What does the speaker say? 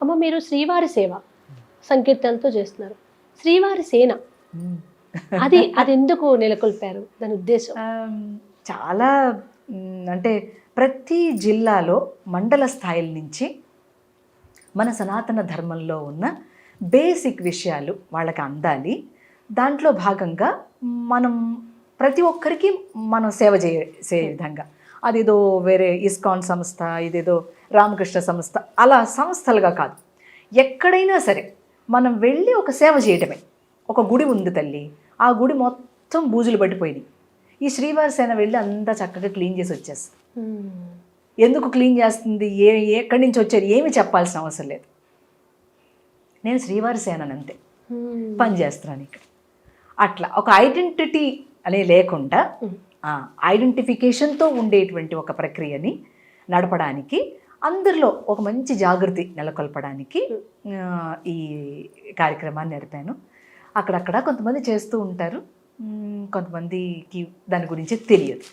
అమ్మ మీరు శ్రీవారి సేవ సంకీర్తనతో చేస్తున్నారు, శ్రీవారి సేన అది ఎందుకు నెలకొల్పారు, దాని ఉద్దేశం? చాలా అంటే ప్రతి జిల్లాలో మండల స్థాయిల నుంచి మన సనాతన ధర్మంలో ఉన్న బేసిక్ విషయాలు వాళ్ళకి అందాలి. దాంట్లో భాగంగా మనం ప్రతి ఒక్కరికి మనం సేవ చేసే విధంగా, అదేదో వేరే ఇస్కాన్ సంస్థ, ఇదేదో రామకృష్ణ సంస్థ అలా సంస్థలుగా కాదు, ఎక్కడైనా సరే మనం వెళ్ళి ఒక సేవ చేయటమే. ఒక గుడి ఉంది తల్లి, ఆ గుడి మొత్తం బూజులు పట్టిపోయినాయి, ఈ శ్రీవారి సేన వెళ్ళి అంతా చక్కగా క్లీన్ చేసి వచ్చేస్తుంది. ఎందుకు క్లీన్ చేస్తుంది, ఎక్కడి నుంచి వచ్చారు, ఏమి చెప్పాల్సిన అవసరం లేదు. నేను శ్రీవారి సేనని అంతే పనిచేస్తున్నాను ఇక్కడ. అట్లా ఒక ఐడెంటిటీ అనే లేకుండా ఐడెంటిఫికేషన్తో ఉండేటువంటి ఒక ప్రక్రియని నడపడానికి, అందరిలో ఒక మంచి జాగృతి నెలకొల్పడానికి ఈ కార్యక్రమాన్ని నడిపాను. అక్కడక్కడ కొంతమంది చేస్తూ ఉంటారు, కొంతమందికి దాని గురించి తెలియదు.